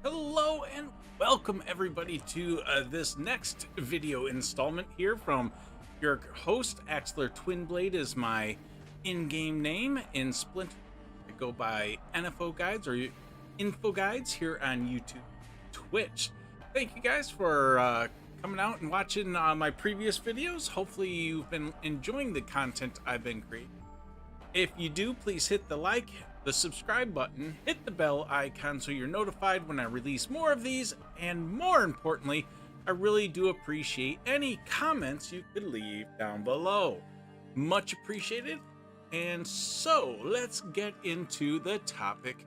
Hello and welcome everybody to this next video installment here from your host. Axler Twinblade is my in-game name. In Splinter, I go by nfoGuides or infoGuides here on YouTube, Twitch. Thank you guys for coming out and watching my previous videos. Hopefully you've been enjoying the content I've been creating. If you do, please hit the like, the subscribe button, hit the bell icon so you're notified when I release more of these, and more importantly, I really do appreciate any comments you could leave down below. Much appreciated. And so let's get into the topic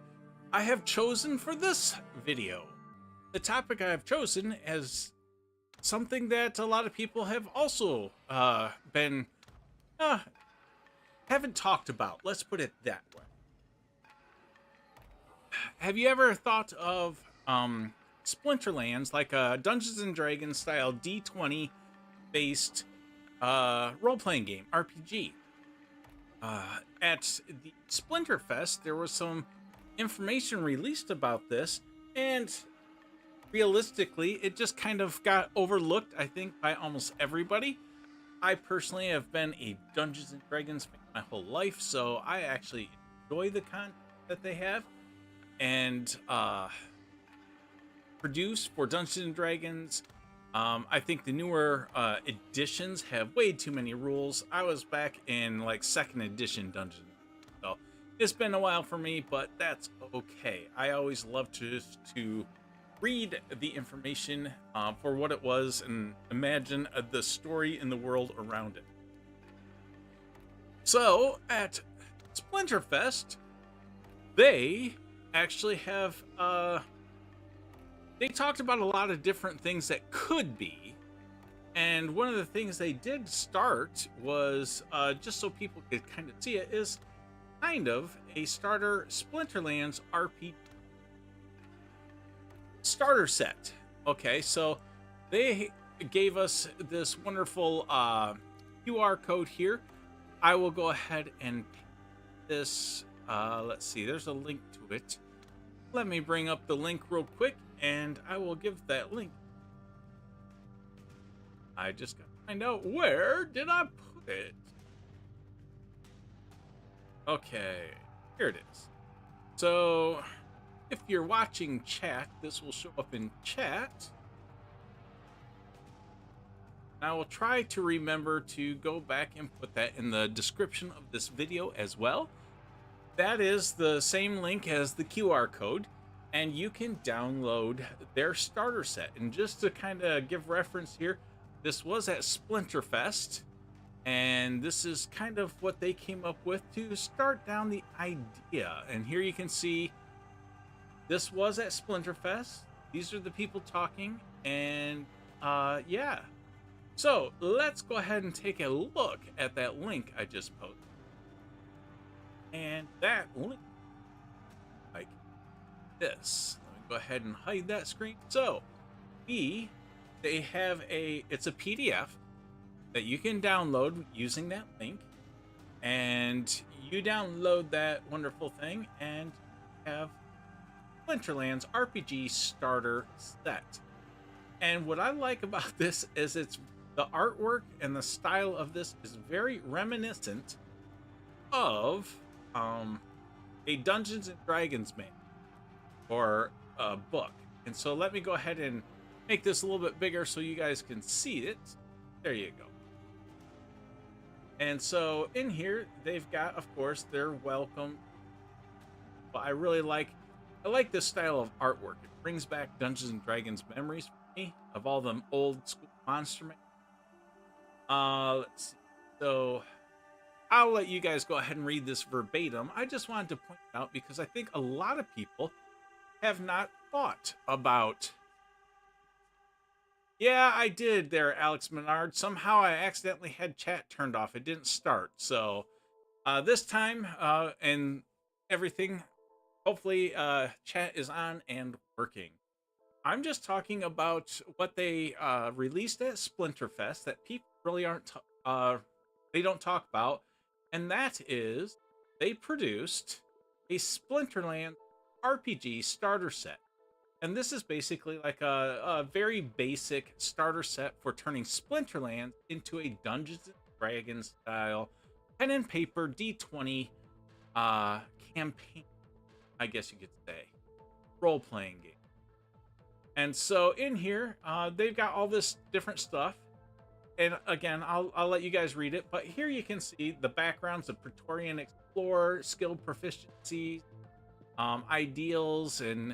I have chosen for this video. The topic I have chosen is something that a lot of people have also haven't talked about. Let's put it that way. Have you ever thought of Splinterlands, like a Dungeons and Dragons style d20 based role-playing game, RPG? At the Splinterfest, there was some information released about this, and realistically, it just kind of got overlooked, I think, by almost everybody. I personally have been a Dungeons and Dragons fan my whole life, so I actually enjoy the content that they have and produce for Dungeons and Dragons. I think the newer editions have way too many rules. I was back in like 2nd edition Dungeons, so it's been a while for me, but that's okay. I always love to read the information for what it was and imagine the story in the world around it. So at Splinterfest, they actually have they talked about a lot of different things that could be, and one of the things they did start was just so people could kind of see it, is kind of a starter Splinterlands RPG starter set. Okay, so they gave us this wonderful QR code here. I will go ahead and this let's see, there's a link to it. Let me bring up the link real quick and I will give that link. I just gotta find out, where did I put it? Okay, here it is. So if you're watching chat, this will show up in chat. I will try to remember to go back and put that in the description of this video as well. That is the same link as the QR code, and you can download their starter set. And just to kind of give reference here, this was at Splinterfest, and this is kind of what they came up with to start down the idea. And here you can see this was at Splinterfest. These are the people talking, and yeah. So let's go ahead and take a look at that link I just posted. And that link, like this. Let me go ahead and hide that screen. So they have it's a PDF that you can download using that link, and you download that wonderful thing and have Splinterlands RPG starter set. And what I like about this is the artwork and the style of this is very reminiscent of a Dungeons and Dragons manual or a book. And so let me go ahead and make this a little bit bigger so you guys can see it. There you go. And so in here they've got, of course, their welcome. But I like this style of artwork. It brings back Dungeons and Dragons memories for me of all them old school monster manuals. Let's see. So I'll let you guys go ahead and read this verbatim. I just wanted to point it out because I think a lot of people have not thought about. Yeah, I did there, Alex Menard. Somehow I accidentally had chat turned off. It didn't start. So this time and everything, hopefully chat is on and working. I'm just talking about what they released at Splinterfest that people really they don't talk about, and that is they produced a Splinterlands RPG starter set. And this is basically like a very basic starter set for turning Splinterlands into a Dungeons and Dragons style pen and paper d20 campaign, I guess you could say, role-playing game. And so in here, they've got all this different stuff. And again, I'll let you guys read it. But here you can see the backgrounds of Praetorian Explorer, skill proficiencies, ideals, and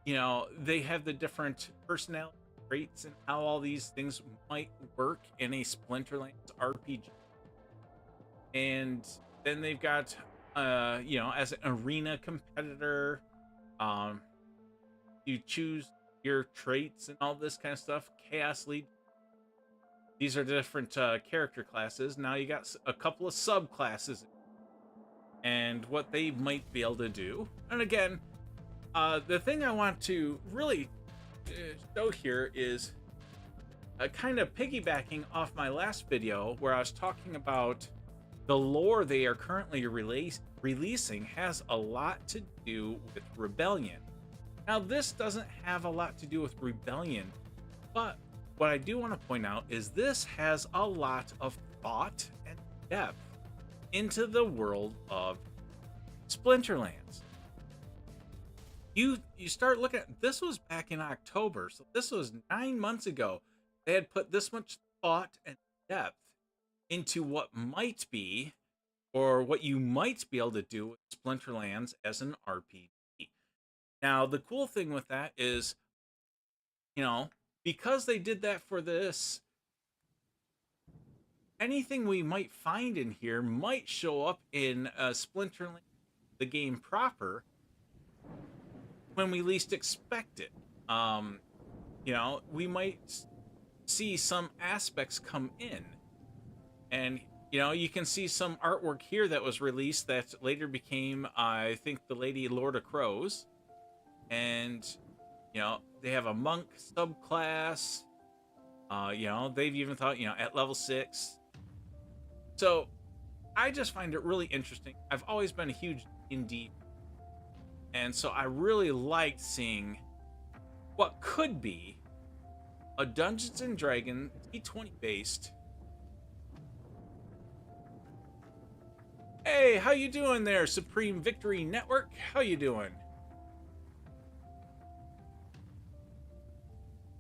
you know, they have the different personality traits and how all these things might work in a Splinterlands RPG. And then they've got, you know, as an arena competitor, you choose your traits and all this kind of stuff. Chaos Lead. These are different character classes. Now you got a couple of subclasses and what they might be able to do. And again, the thing I want to really show here is kind of piggybacking off my last video where I was talking about the lore they are currently releasing has a lot to do with Rebellion. Now, this doesn't have a lot to do with Rebellion, but what I do want to point out is this has a lot of thought and depth into the world of Splinterlands. You start looking at this, was back in October, so this was 9 months ago. They had put this much thought and depth into what might be, or what you might be able to do with Splinterlands as an RPG. Now, the cool thing with that is, you know, because they did that for this, anything we might find in here might show up in Splinterlands, the game proper, when we least expect it. You know, we might see some aspects come in. And, you know, you can see some artwork here that was released that later became, I think, the Lady Lord of Crows. And, you know, they have a monk subclass. You know, they've even thought, you know, at level 6. So I just find it really interesting. I've always been a huge D&D, and so I really liked seeing what could be a Dungeons and Dragons D20 based. Hey, how you doing there, Supreme Victory Network? How you doing?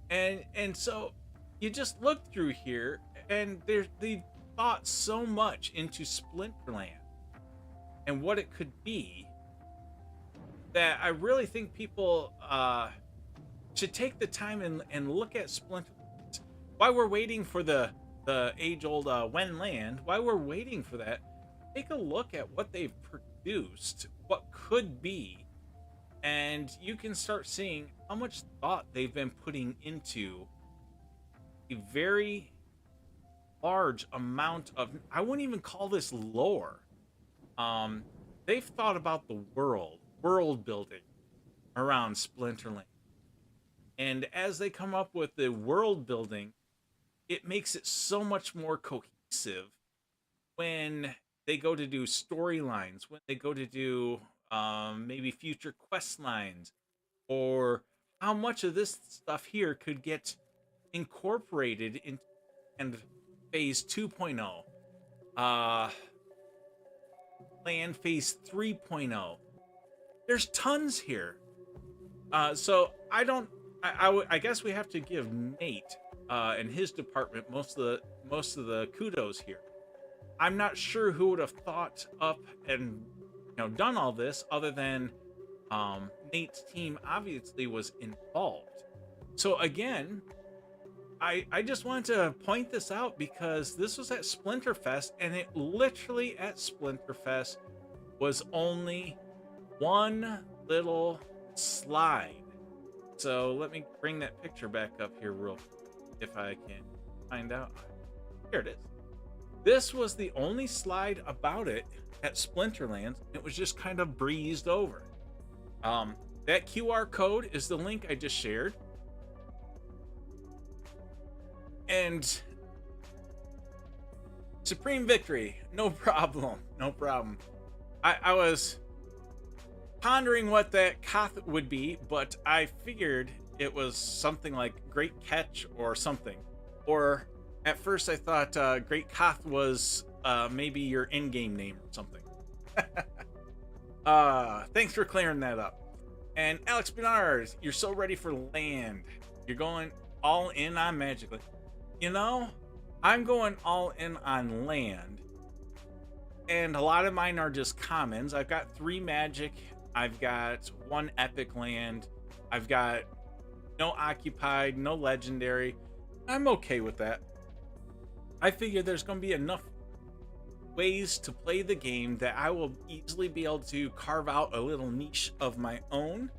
And so you just look through here, and they thought so much into Splinterland and what it could be that I really think people should take the time and look at Splinterland. While we're waiting for the age-old Wen Land, while we're waiting for that, take a look at what they've produced, what could be, and you can start seeing how much thought they've been putting into a very large amount of, I wouldn't even call this lore. They've thought about the world building around Splinterland. And as they come up with the world building, it makes it so much more cohesive when they go to do storylines, when they go to do maybe future quest lines, or how much of this stuff here could get incorporated into and phase 2.0, land phase 3.0. There's tons here. So I guess we have to give Nate and his department most of the kudos here. I'm not sure who would have thought up and, you know, done all this other than Nate's team obviously was involved. So again, I just wanted to point this out because this was at Splinterfest, and it literally at Splinterfest was only one little slide. So let me bring that picture back up here real quick if I can find out. Here it is. This was the only slide about it at Splinterlands. It was just kind of breezed over. That QR code is the link I just shared. And Supreme Victory, no problem, no problem. I was pondering what that Koth would be, but I figured it was something like Great Catch or something. Or at first I thought Great Koth was maybe your in-game name or something. Thanks for clearing that up. And Alex Bernard, you're so ready for land. You're going all in on Magically. You know, I'm going all in on land. And a lot of mine are just commons. I've got 3 magic. I've got 1 epic land. I've got no occupied, no legendary. I'm okay with that. I figure there's going to be enough ways to play the game that I will easily be able to carve out a little niche of my own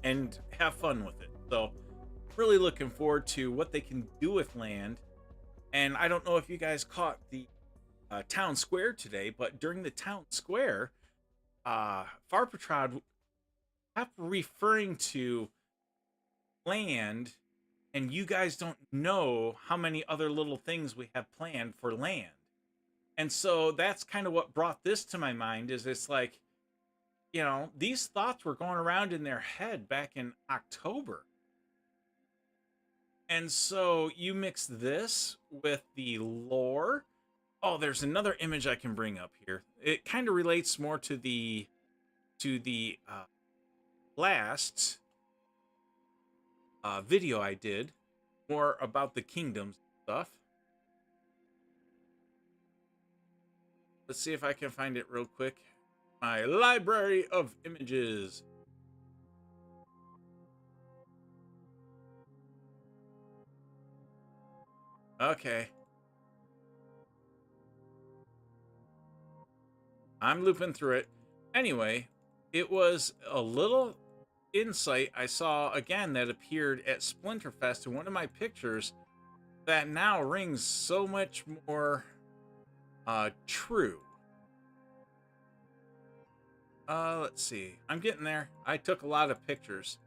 and have fun with it. So really looking forward to what they can do with land. And I don't know if you guys caught the town square today, but during the town square, Farpatrod kept referring to land, and you guys don't know how many other little things we have planned for land. And so that's kind of what brought this to my mind. Is it's like, you know, these thoughts were going around in their head back in October. And so you mix this with the lore. Oh, there's another image I can bring up here. It kind of relates more to the last video I did, more about the kingdoms stuff. Let's see if I can find it real quick. My library of images. Okay. I'm looping through it. Anyway, it was a little insight I saw again that appeared at Splinterfest in one of my pictures that now rings so much more true. Let's see. I'm getting there. I took a lot of pictures.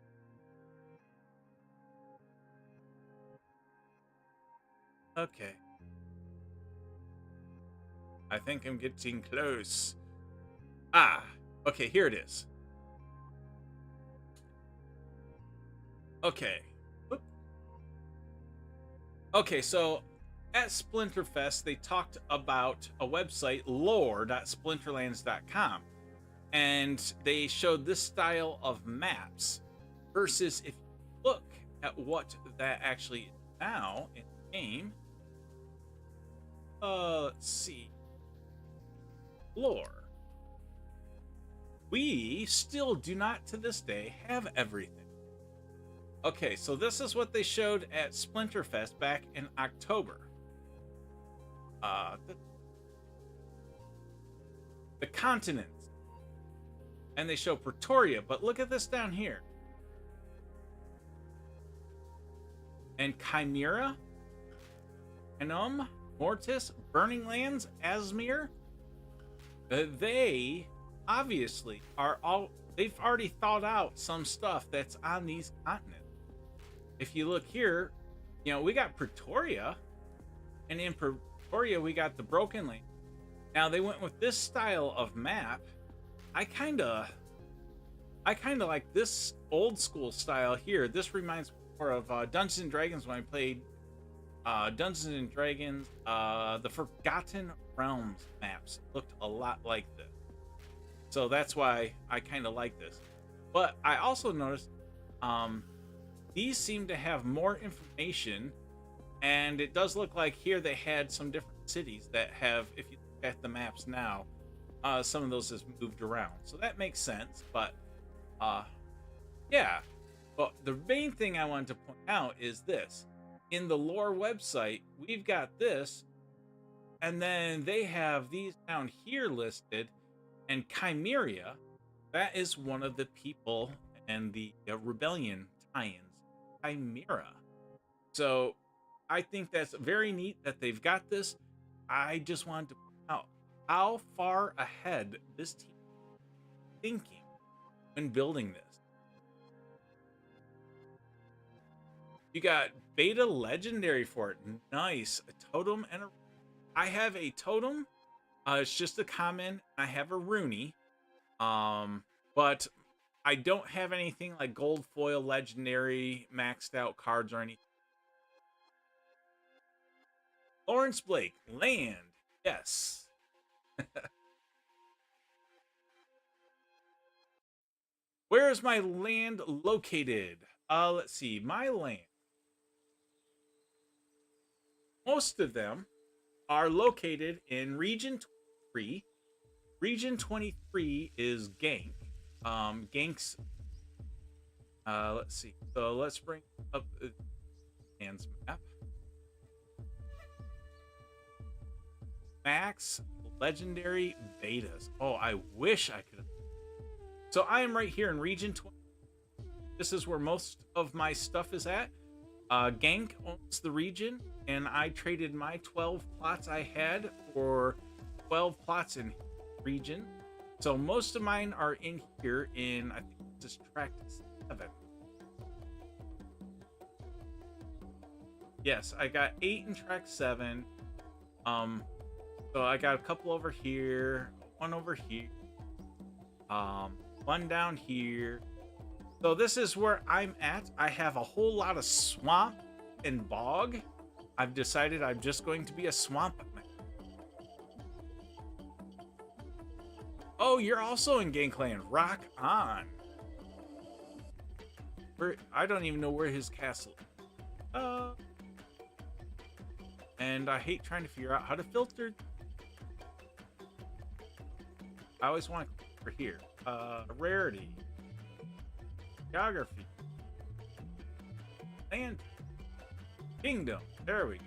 Okay. I think I'm getting close. Ah, okay, here it is. Okay. Whoop. Okay, so at Splinterfest, they talked about a website, lore.splinterlands.com, and they showed this style of maps versus if you look at what that actually is now in the game. Let's see. Lore. We still do not to this day have everything. Okay, so this is what they showed at Splinterfest back in October. The continents. And they show Pretoria, but look at this down here. And Chimera, Enum, Mortis, Burning Lands, Asmere. They obviously are all, they've already thought out some stuff that's on these continents. If you look here, you know, we got Pretoria, and in Pretoria we got the Broken Land. Now they went with this style of map. I kind of like this old school style here. This reminds me more of Dungeons and Dragons when I played Dungeons and Dragons. The Forgotten Realms maps looked a lot like this. So that's why I kind of like this. But I also noticed these seem to have more information, and it does look like here they had some different cities that have, if you look at the maps now, some of those has moved around. So that makes sense, but yeah. But the main thing I wanted to point out is this. In the lore website, we've got this, and then they have these down here listed, and Chimera, that is one of the people and the rebellion tie-ins. Chimera. So I think that's very neat that they've got this. I just wanted to point out how far ahead this team is thinking when building this. You got beta legendary for it. Nice. A totem and a... I have a totem. It's just a common. I have a Rooney. but I don't have anything like gold foil, legendary, maxed out cards or anything. Lawrence Blake, land. Yes. Where is my land located? Let's see. My land. Most of them are located in Region 23. Region 23 is Gank. Gank's. Let's see. So let's bring up the lands map. Max legendary betas. Oh, I wish I could. So I am right here in Region 20. This is where most of my stuff is at. Gank owns the region, and I traded my 12 plots I had for 12 plots in region. So most of mine are in here in, I think this is track 7. Yes, I got 8 in track 7. So I got a couple over here, one over here, one down here. So this is where I'm at. I have a whole lot of swamp and bog. I've decided I'm just going to be a swamp man. Oh, you're also in Gankland. Rock on. I don't even know where his castle is. And I hate trying to figure out how to filter. I always want to click for here. Rarity. Geography. Land. Kingdom. There we go.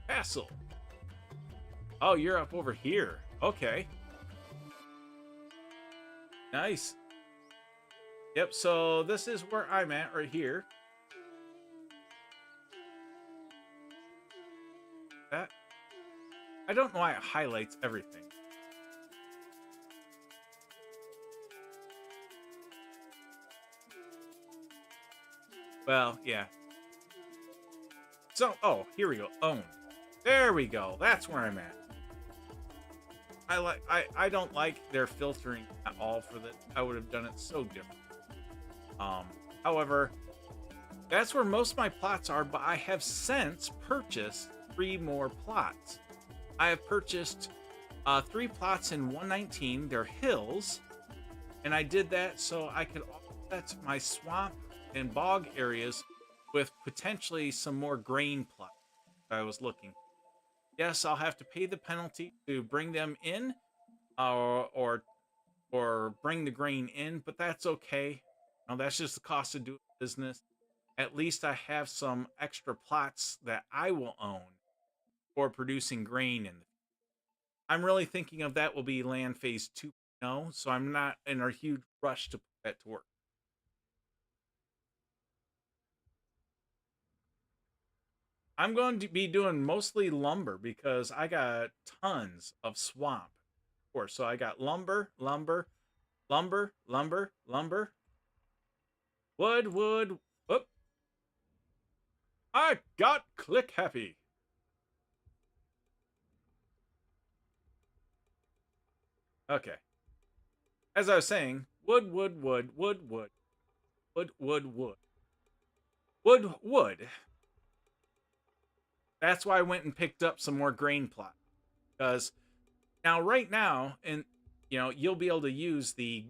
Castle. Oh, you're up over here. Okay. Nice. Yep, so this is where I'm at right here. That. I don't know why it highlights everything. Well, yeah. So, oh, here we go. Own. There we go. That's where I'm at. I don't like their filtering at all for that. I would have done it so different. However, that's where most of my plots are, but I have since purchased 3 more plots. I have purchased 3 plots in 119. They're hills, and I did that so I could offset my swamp and bog areas with potentially some more grain plots. I was looking. Yes, I'll have to pay the penalty to bring them in, or bring the grain in, but that's okay. No, that's just the cost of doing business. At least I have some extra plots that I will own for producing grain in. I'm really thinking of that will be land phase 2.0, so I'm not in a huge rush to put that to work. I'm going to be doing mostly lumber because I got tons of swamp. Of course, so I got lumber, lumber, lumber, lumber, lumber, wood, wood. Whoop. I got click happy. Okay. As I was saying, wood, wood, wood, wood, wood, wood, wood, wood, wood, wood. That's why I went and picked up some more grain plot, because now right now, and you'll be able to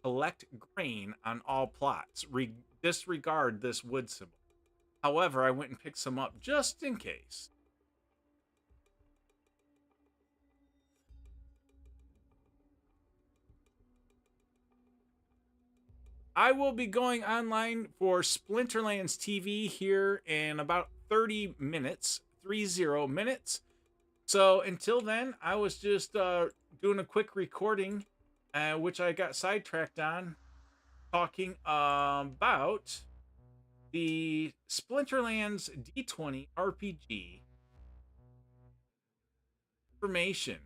collect grain on all plots. Disregard this wood symbol. However, I went and picked some up just in case. I will be going online for Splinterlands TV here in about 30 minutes, 30 minutes. So until then, I was just doing a quick recording, which I got sidetracked on, talking about the Splinterlands D20 RPG information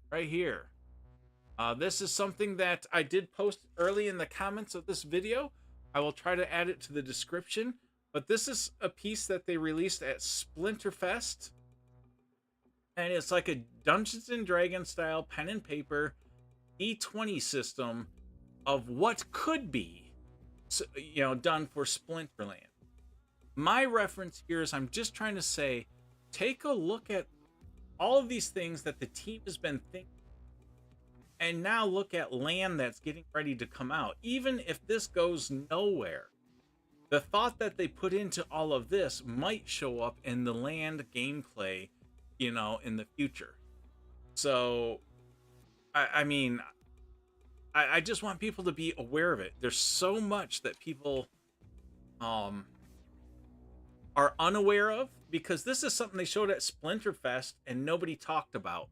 right here. This is something that I did post early in the comments of this video. I will try to add it to the description. But this is a piece that they released at Splinterfest. And it's like a Dungeons & Dragons style pen and paper D20 system of what could be, done for Splinterland. My reference here is I'm just trying to say, take a look at all of these things that the team has been thinking, and now look at land that's getting ready to come out. Even if this goes nowhere, the thought that they put into all of this might show up in the land gameplay, in the future. So, I mean, I just want people to be aware of it. There's so much that people are unaware of, because this is something they showed at Splinterfest and nobody talked about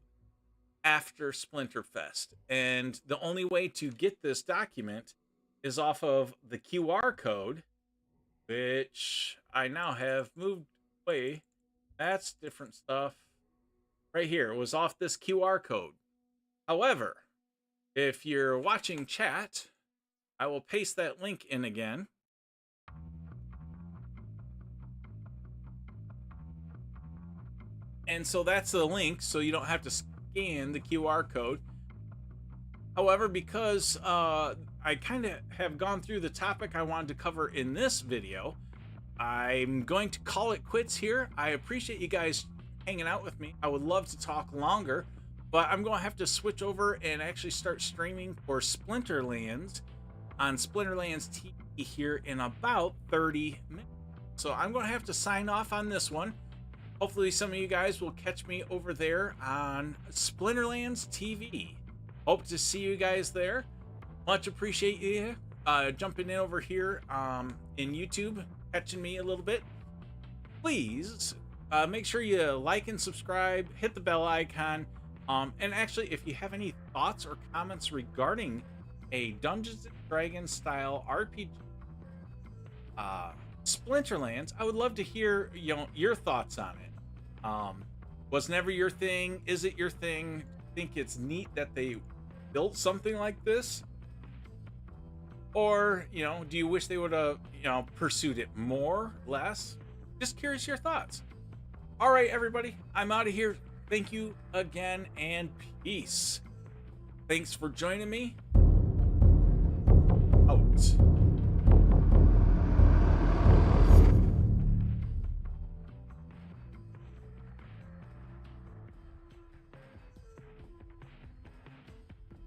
after Splinterfest. And the only way to get this document is off of the QR code, which I now have moved away. That's different stuff. Right here, it was off this QR code. However, if you're watching chat, I will paste that link in again. And so that's the link, so you don't have to scan the QR code. However, because I kind of have gone through the topic I wanted to cover in this video, I'm going to call it quits here. I appreciate you guys hanging out with me. I would love to talk longer, but I'm going to have to switch over and actually start streaming for Splinterlands on Splinterlands TV here in about 30 minutes. So I'm going to have to sign off on this one. Hopefully some of you guys will catch me over there on Splinterlands TV. Hope to see you guys there. Much appreciate you jumping in over here in YouTube, catching me a little bit. Please make sure you like and subscribe, hit the bell icon. And actually, if you have any thoughts or comments regarding a Dungeons & Dragons style RPG, Splinterlands, I would love to hear your thoughts on it. Was never your thing? Is it your thing? Think it's neat that they built something like this? Or, do you wish they would have, pursued it more, less? Just curious your thoughts. All right, everybody, I'm out of here. Thank you again, and peace. Thanks for joining me. Out.